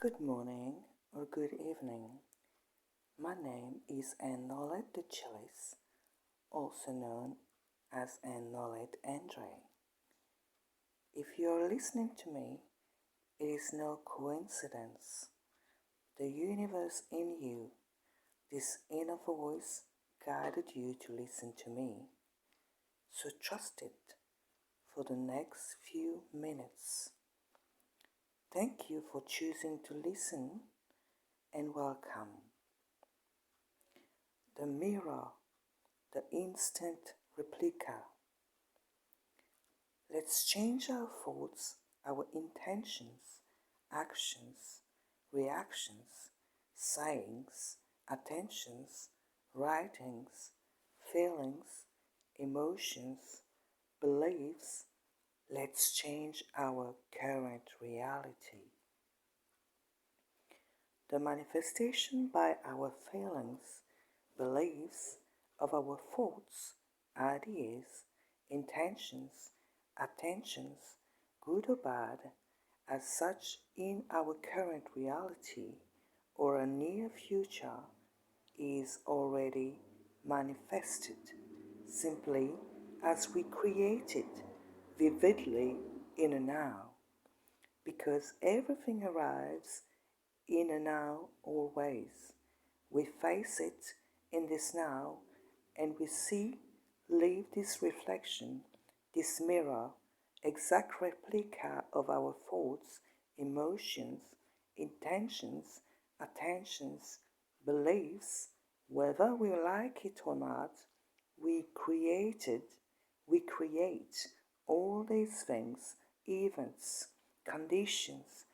Good morning or good evening. My name is Noelette De-Chellis, also known as Noelette Andre. If you are listening to me, it is no coincidence. The universe in you, this inner voice, guided you to listen to me. So trust it for the next few minutes. Thank you for choosing to listen and welcome. The mirror, the instant replica. Let's change our thoughts, our intentions, actions, reactions, sayings, attentions, writings, feelings, emotions, beliefs. Let's change our current reality. The manifestation by our feelings, beliefs, of our thoughts, ideas, intentions, attentions, good or bad, as such in our current reality or a near future, is already manifested, simply as we create it vividly in a now, because everything arrives in a now always. We face it in this now and we see, live this reflection, this mirror, exact replica of our thoughts, emotions, intentions, attentions, beliefs, whether we like it or not. We we create all these things, events, conditions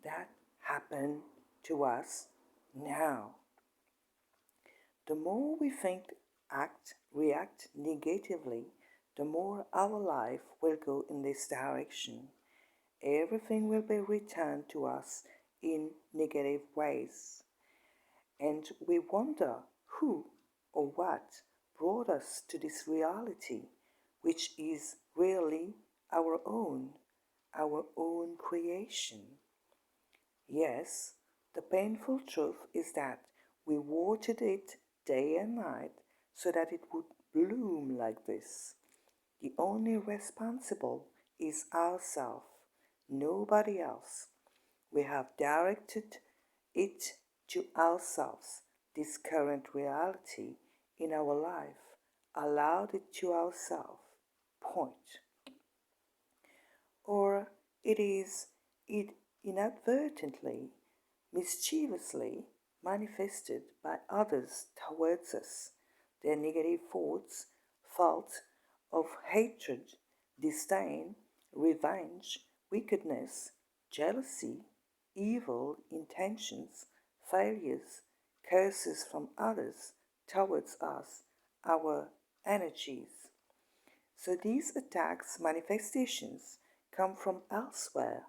that happen to us now. The more we think, act, react negatively, the more our life will go in this direction. Everything will be returned to us in negative ways. And we wonder who or what brought us to this reality, which is really our own creation. Yes, the painful truth is that we watered it day and night so that it would bloom like this. The only responsible is ourself, nobody else. We have directed it to ourselves, this current reality in our life, allowed it to ourselves. Point. Or it inadvertently, mischievously manifested by others towards us, their negative thoughts, fault of hatred, disdain, revenge, wickedness, jealousy, evil intentions, failures, curses from others towards us, our energies. So these attacks, manifestations, come from elsewhere,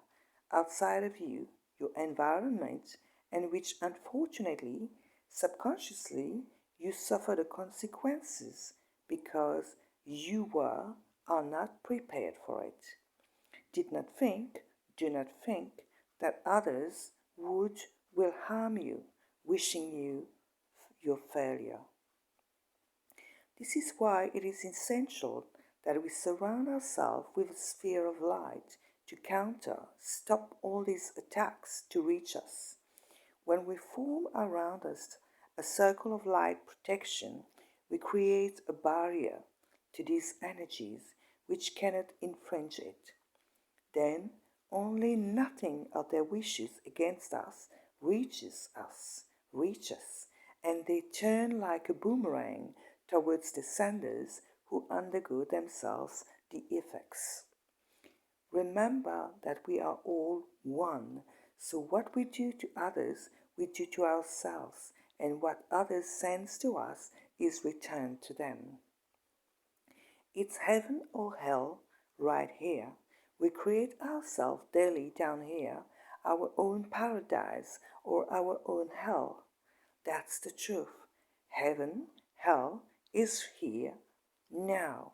outside of you, your environment, and which unfortunately, subconsciously, you suffer the consequences because you are not prepared for it. Did not think, do not think that others will harm you, wishing you your failure. This is why it is essential that we surround ourselves with a sphere of light to stop all these attacks to reach us. When we form around us a circle of light protection, we create a barrier to these energies which cannot infringe it. Then only nothing of their wishes against us reaches and they turn like a boomerang towards the senders who undergo themselves the effects. Remember that we are all one, so what we do to others, we do to ourselves, and what others send to us is returned to them. It's heaven or hell right here. We create ourselves daily down here, our own paradise or our own hell. That's the truth. Heaven, hell is here now.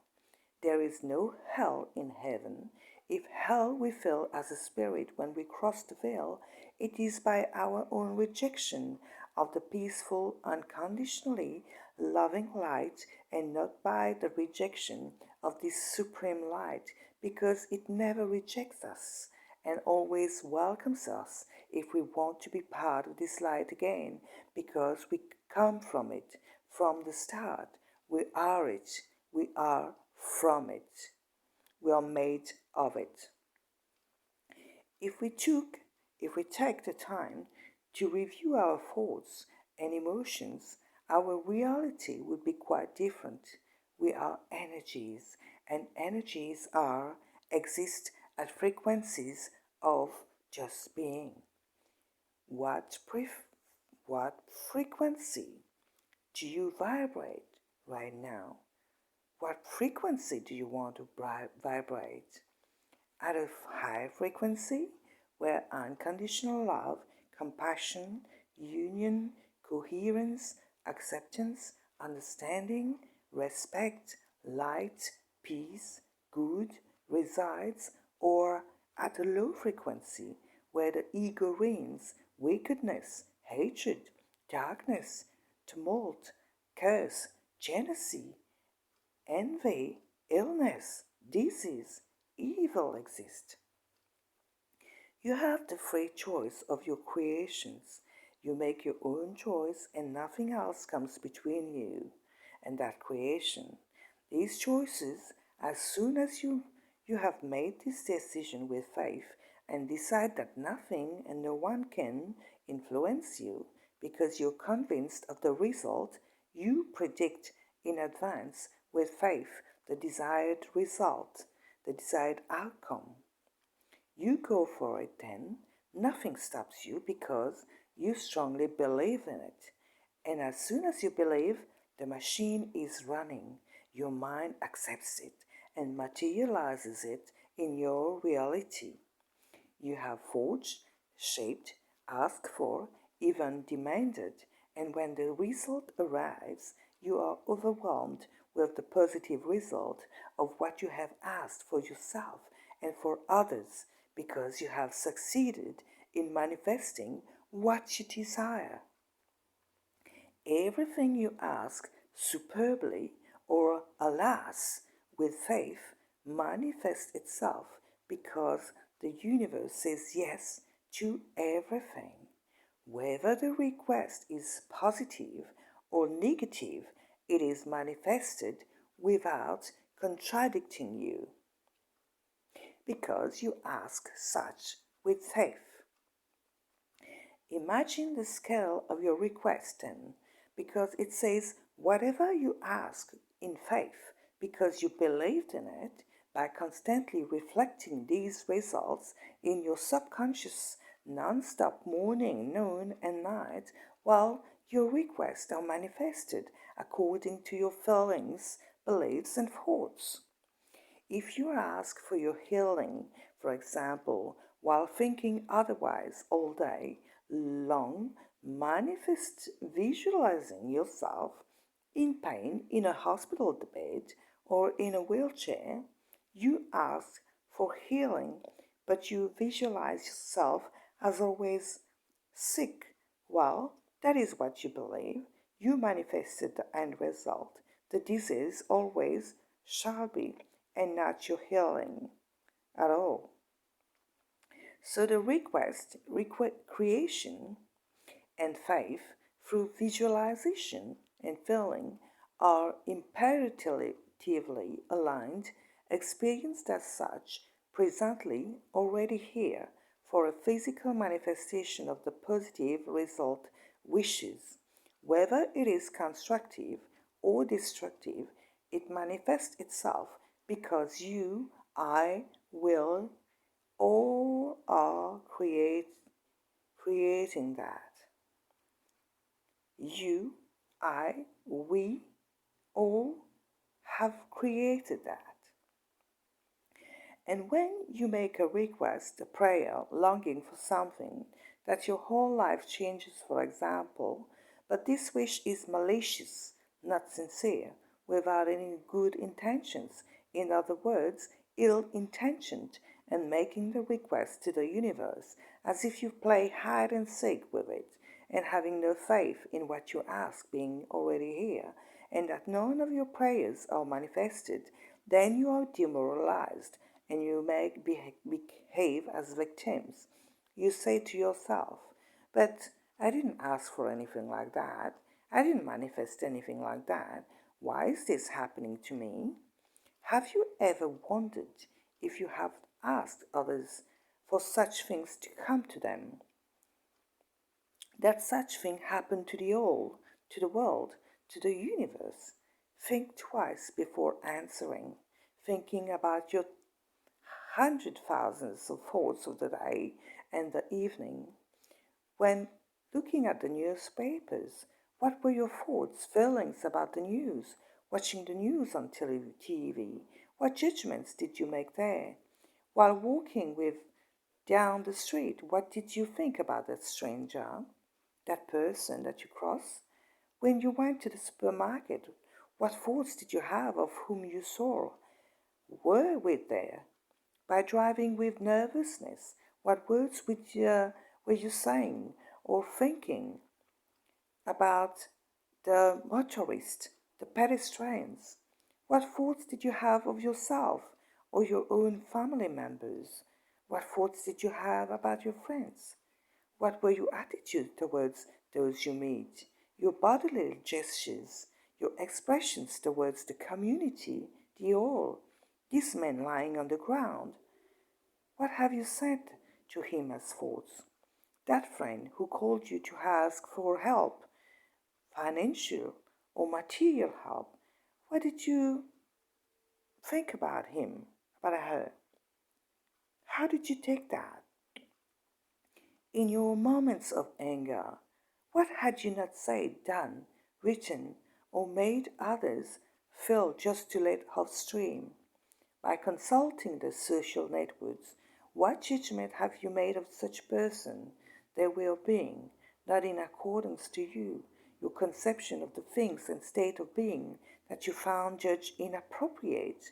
There is no hell in heaven. If hell we feel as a spirit when we cross the veil, it is by our own rejection of the peaceful, unconditionally loving light and not by the rejection of this supreme light, because it never rejects us and always welcomes us if we want to be part of this light again, because we come from it from the start. We are it. We are from it. We are made of it. If we took, if we take the time to review our thoughts and emotions, our reality would be quite different. We are energies, and energies exist at frequencies of just being. What, what frequency do you vibrate right now? What frequency do you want to vibrate? At a high frequency where unconditional love, compassion, union, coherence, acceptance, understanding, respect, light, peace, good resides, or at a low frequency where the ego reigns, wickedness, hatred, darkness, tumult, curse, jealousy, envy, illness, disease, evil exist. You have the free choice of your creations. You make your own choice and nothing else comes between you and that creation. These choices, as soon as you have made this decision with faith and decide that nothing and no one can influence you because you're convinced of the result, you predict in advance with faith the desired result, the desired outcome. You go for it then. Nothing stops you because you strongly believe in it. And as soon as you believe, the machine is running. Your mind accepts it and materializes it in your reality. You have forged, shaped, asked for, even demanded, and when the result arrives, you are overwhelmed with the positive result of what you have asked for yourself and for others because you have succeeded in manifesting what you desire. Everything you ask superbly or alas with faith manifests itself because the universe says yes to everything. Whether the request is positive or negative, it is manifested without contradicting you because you ask such with faith. Imagine the scale of your request then, because it says whatever you ask in faith, because you believed in it, by constantly reflecting these results in your subconscious non-stop morning, noon, and night, while your requests are manifested according to your feelings, beliefs, and thoughts. If you ask for your healing, for example, while thinking otherwise all day long, manifest visualizing yourself in pain in a hospital bed or in a wheelchair. You ask for healing, but you visualize yourself as always sick. Well, that is what you believe. You manifested the end result. The disease always shall be, and not your healing at all. So the creation, and faith through visualization and feeling are imperatively aligned, experienced as such, presently already here for a physical manifestation of the positive result wishes. Whether it is constructive or destructive, it manifests itself because you, I, will, all are creating that. You, I, we all have created that. And when you make a request, a prayer, longing for something that your whole life changes, for example, but this wish is malicious, not sincere, without any good intentions, in other words, ill intentioned, and making the request to the universe as if you play hide and seek with it, and having no faith in what you ask being already here, and that none of your prayers are manifested, then you are demoralized and you behave as victims. You say to yourself, but I didn't ask for anything like that. I didn't manifest anything like that. Why is this happening to me? Have you ever wondered if you have asked others for such things to come to them? That such thing happen to the world, to the universe? Think twice before answering, thinking about your hundred thousands of thoughts of the day and the evening. When looking at the newspapers, what were your thoughts, feelings about the news? Watching the news on TV, what judgments did you make there? While walking with down the street, what did you think about that stranger, that person that you cross? When you went to the supermarket, what thoughts did you have of whom you saw? Were with there? By driving with nervousness, what words were you saying or thinking about the motorist, the pedestrians? What thoughts did you have of yourself or your own family members? What thoughts did you have about your friends? What were your attitudes towards those you meet? Your bodily gestures, your expressions towards the community, the all, this man lying on the ground? What have you said to him as thoughts? That friend who called you to ask for help, financial or material help, what did you think about him, about her? How did you take that? In your moments of anger, what had you not said, done, written, or made others feel just to let off steam? By consulting the social networks, what judgment have you made of such person, their well-being, not in accordance to you, your conception of the things and state of being that you found judged inappropriate?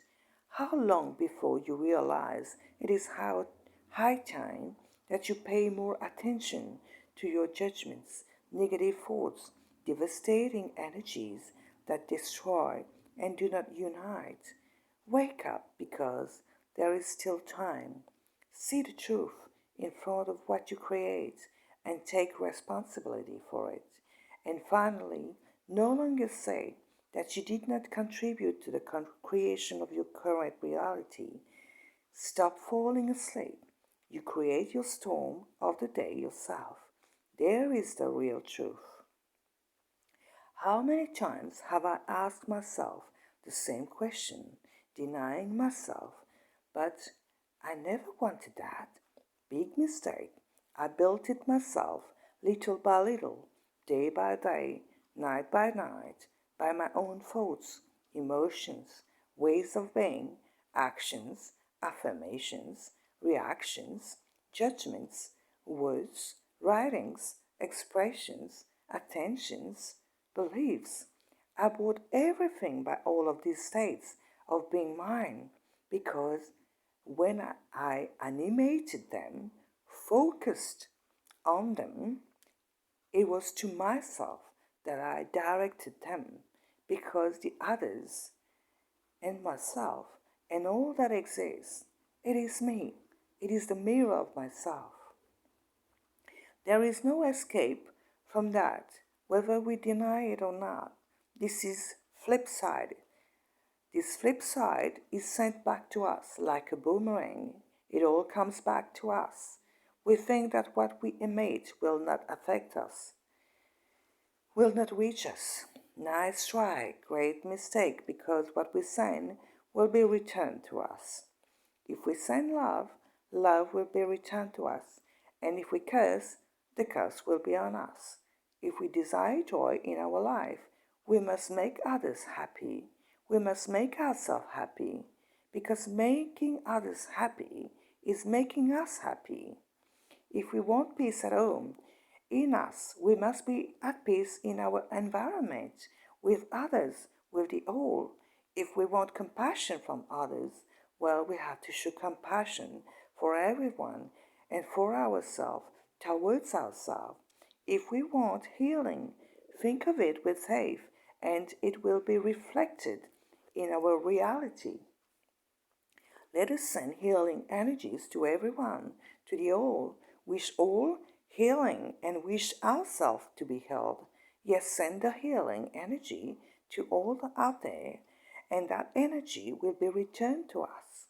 How long before you realize it is high time that you pay more attention to your judgments, negative thoughts, devastating energies that destroy and do not unite? Wake up because there is still time. See the truth in front of what you create and take responsibility for it. And finally, no longer say that you did not contribute to the creation of your current reality. Stop falling asleep. You create your storm of the day yourself. There is the real truth. How many times have I asked myself the same question, denying myself, but I never wanted that. Big mistake. I built it myself, little by little, day by day, night by night, by my own thoughts, emotions, ways of being, actions, affirmations, reactions, judgments, words, writings, expressions, attentions, beliefs. I bought everything by all of these states of being mine because when I animated them, focused on them, it was to myself that I directed them because the others and myself and all that exists, it is me. It is the mirror of myself. There is no escape from that, whether we deny it or not. This is flip side. This flip side is sent back to us like a boomerang. It all comes back to us. We think that what we emit will not affect us, will not reach us. Nice try, great mistake, because what we send will be returned to us. If we send love, love will be returned to us. And if we curse, the curse will be on us. If we desire joy in our life, we must make others happy. We must make ourselves happy, because making others happy is making us happy. If we want peace at home, in us, we must be at peace in our environment, with others, with the whole. If we want compassion from others, well, we have to show compassion for everyone, and for ourselves, towards ourselves. If we want healing, think of it with faith, and it will be reflected in our reality. Let us send healing energies to everyone, to the all. Wish all healing and wish ourselves to be healed. Yes, send the healing energy to all out there, and that energy will be returned to us.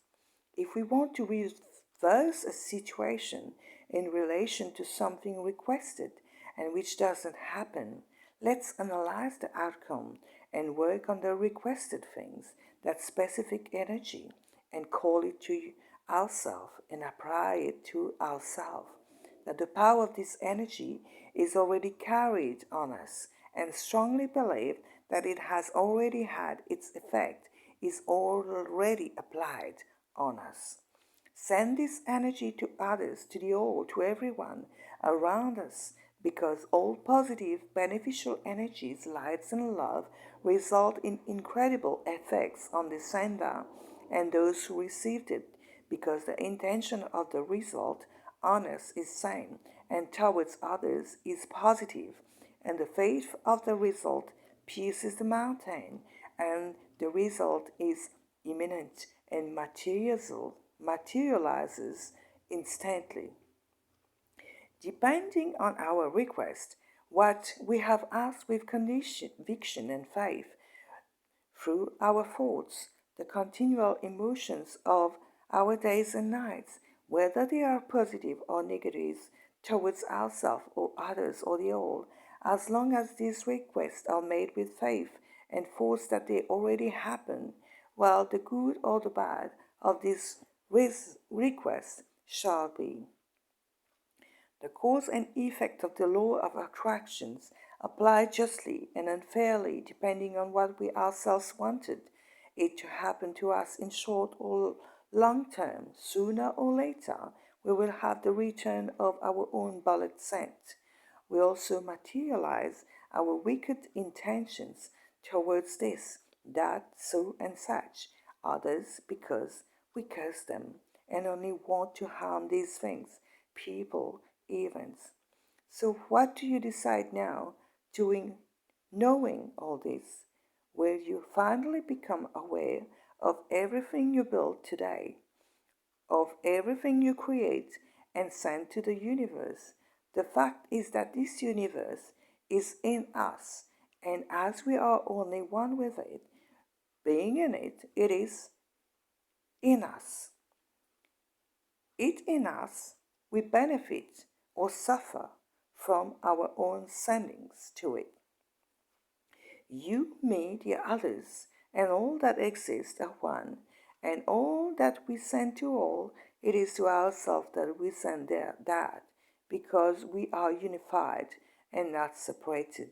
If we want to reverse a situation in relation to something requested and which doesn't happen, let's analyze the outcome and work on the requested things, that specific energy, and call it to ourselves and apply it to ourselves. That the power of this energy is already carried on us, and strongly believe that it has already had its effect, is already applied on us. Send this energy to others, to the all, to everyone around us, because all positive, beneficial energies, lights, and love result in incredible effects on the sender and those who received it, because the intention of the result on us is same and towards others is positive, and the faith of the result pierces the mountain, and the result is imminent and materializes instantly. Depending on our request, what we have asked with conviction and faith, through our thoughts, the continual emotions of our days and nights, whether they are positive or negative towards ourselves or others or the all, as long as these requests are made with faith and force that they already happen, while the good or the bad of this request shall be. The cause and effect of the law of attractions apply justly and unfairly depending on what we ourselves wanted it to happen to us in short or long term. Sooner or later, we will have the return of our own bullet scent. We also materialize our wicked intentions towards this, that, so, and such, others because we curse them and only want to harm these things, people, events. So, what do you decide now, knowing all this? Will you finally become aware of everything you build today, of everything you create and send to the universe? The fact is that this universe is in us, and as we are only one with it, being in it, it is in us. It in us, we benefit or suffer from our own sendings to it. You, me, the others, and all that exists are one, and all that we send to all, it is to ourselves that we send that, because we are unified and not separated.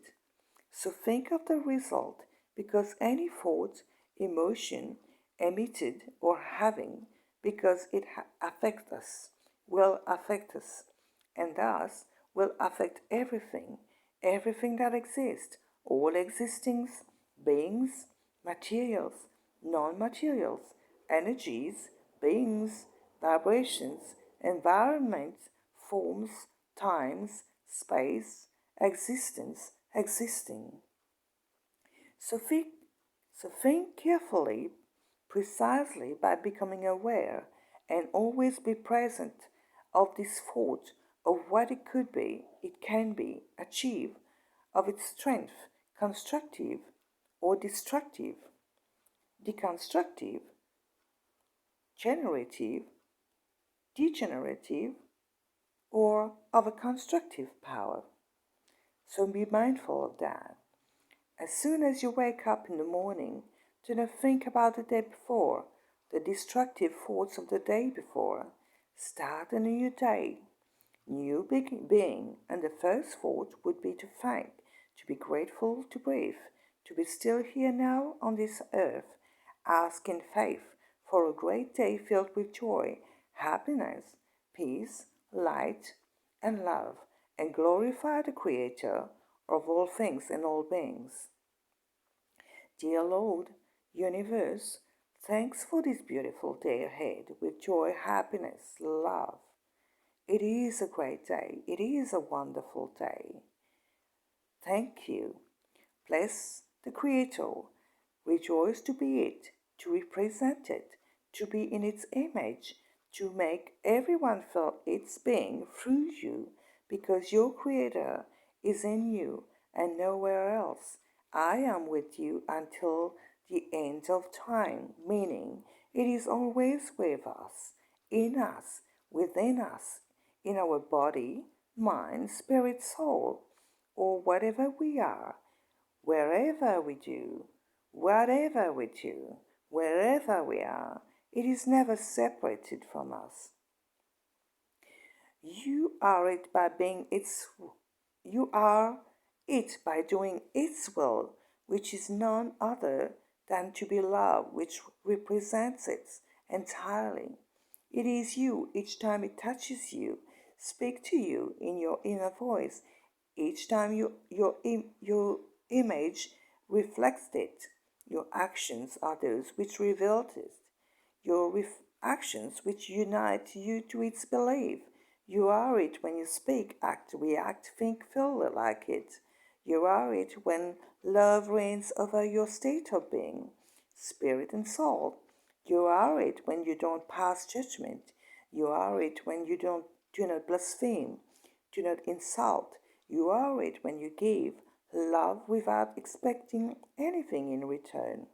So think of the result, because any thought, emotion, emitted or having, because it affects us, will affect us, and thus will affect everything that exists, all existing beings, materials, non-materials, energies, beings, vibrations, environments, forms, times, space, existence, existing. So think carefully, precisely by becoming aware and always be present of this thought of what it could be, it can be, achieve, of its strength, constructive or destructive, deconstructive, generative, degenerative, or of a constructive power. So be mindful of that. As soon as you wake up in the morning, do not think about the day before, the destructive thoughts of the day before. Start a new day, new being, and the first thought would be to thank, to be grateful to breathe, to be still here now on this earth. Ask in faith for a great day filled with joy, happiness, peace, light, and love, and glorify the Creator of all things and all beings. Dear Lord, Universe, Thanks for this beautiful day ahead with joy, happiness, love. It is a great day. It is a wonderful day. Thank you. Bless the Creator. Rejoice to be it, to represent it, to be in its image, to make everyone feel its being through you, because your Creator is in you and nowhere else. I am with you until the end of time, meaning it is always with us, in us, within us, in our body, mind, spirit, soul, or whatever we are, wherever we do, whatever we do, wherever we are, it is never separated from us. You are it by being its you are it by doing its will, which is none other than to be love, which represents it entirely. It is you each time it touches you, speak to you in your inner voice, each time your image reflects it. Your actions are those which reveal it. Your actions which unite you to its belief. You are it when you speak, act, react, think, feel like it. You are it when love reigns over your state of being, spirit and soul. You are it when you don't pass judgment. You are it when you do not blaspheme, do not insult. You are it when you give love without expecting anything in return.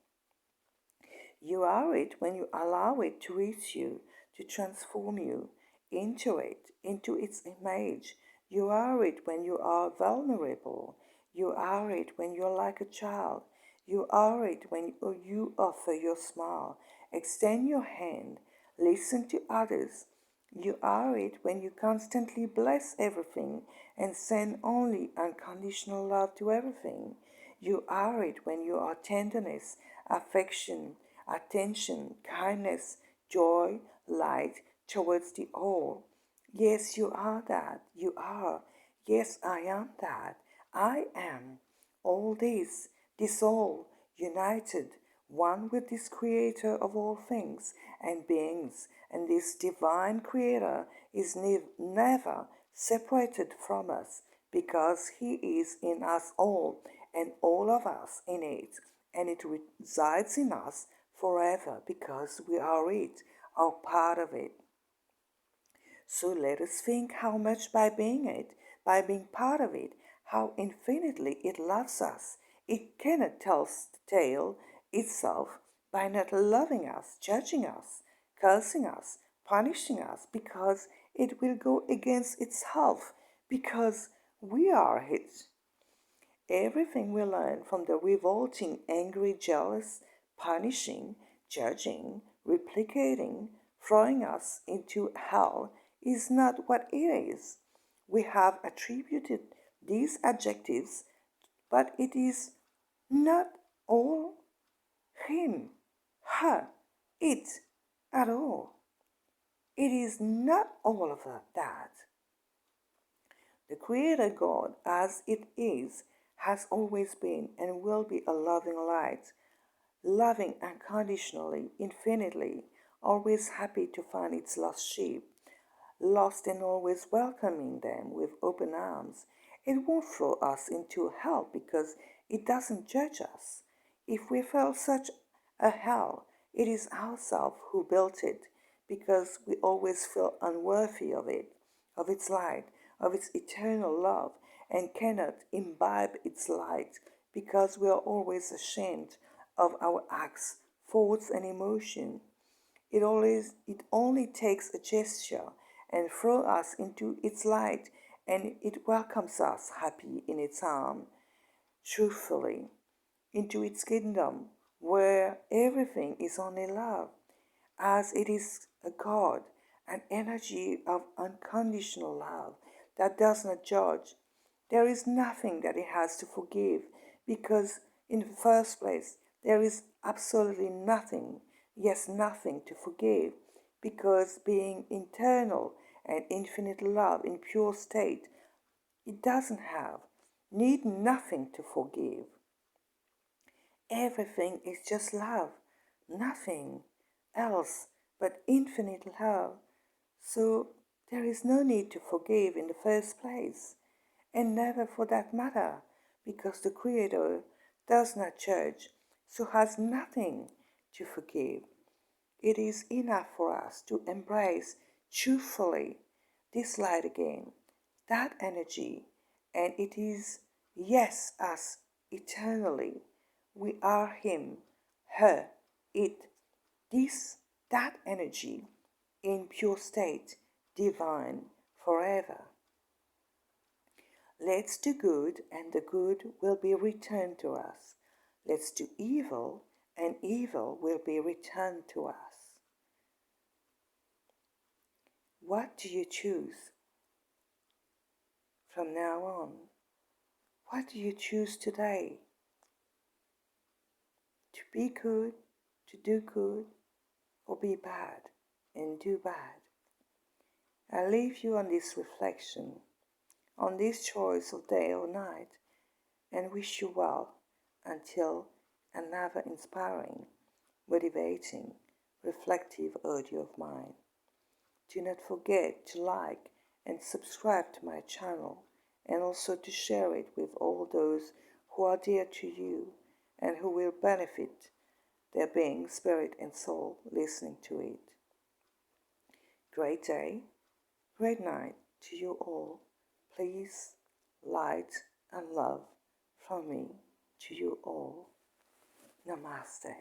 You are it when you allow it to reach you, to transform you into it, into its image. You are it when you are vulnerable. You are it when you're like a child. You are it when you offer your smile, extend your hand, listen to others. You are it when you constantly bless everything and send only unconditional love to everything. You are it when you are tenderness, affection, attention, kindness, joy, light towards the all. Yes, you are that. You are. Yes, I am that. I am. All this all, united, one with this Creator of all things and beings, and this divine Creator is never separated from us, because He is in us all, and all of us in it, and it resides in us forever, because we are it, are part of it. So let us think how much by being it, by being part of it, how infinitely it loves us. It cannot tell the tale itself by not loving us, judging us, cursing us, punishing us, because it will go against itself, because we are it. Everything we learn from the revolting, angry, jealous, punishing, judging, replicating, throwing us into hell is not what it is. We have attributed these adjectives, but it is not all him, her, it at all. It is not all of that. The Creator God, as it is, has always been and will be a loving light, loving unconditionally, infinitely, always happy to find its lost sheep, lost and always welcoming them with open arms. It won't throw us into hell because it doesn't judge us. If we felt such a hell, it is ourselves who built it, because we always feel unworthy of it, of its light, of its eternal love, and cannot imbibe its light, because we are always ashamed of our acts, thoughts, and emotion. It only takes a gesture and throw us into its light, and it welcomes us happy in its arm, truthfully, into its kingdom, where everything is only love, as it is a God, an energy of unconditional love that does not judge. There is nothing that it has to forgive, because in the first place there is absolutely nothing, yes, nothing to forgive, because being internal and infinite love in pure state, it doesn't need nothing to forgive. Everything is just love, nothing else but infinite love. So there is no need to forgive in the first place, and never for that matter, because the Creator does not judge, so has nothing to forgive. It is enough for us to embrace truthfully this light again, that energy, and it is yes, us eternally. We are Him, her, it, this, that energy in pure state, divine, forever. Let's do good, and the good will be returned to us. Let's do evil, and evil will be returned to us. What do you choose from now on? What do you choose today? To be good, to do good, or be bad and do bad? I leave you on this reflection, on this choice of day or night, and wish you well until another inspiring, motivating, reflective audio of mine. Do not forget to like and subscribe to my channel, and also to share it with all those who are dear to you and who will benefit their being, spirit and soul listening to it. Great day, great night to you all. Please, light and love from me to you all. Namaste.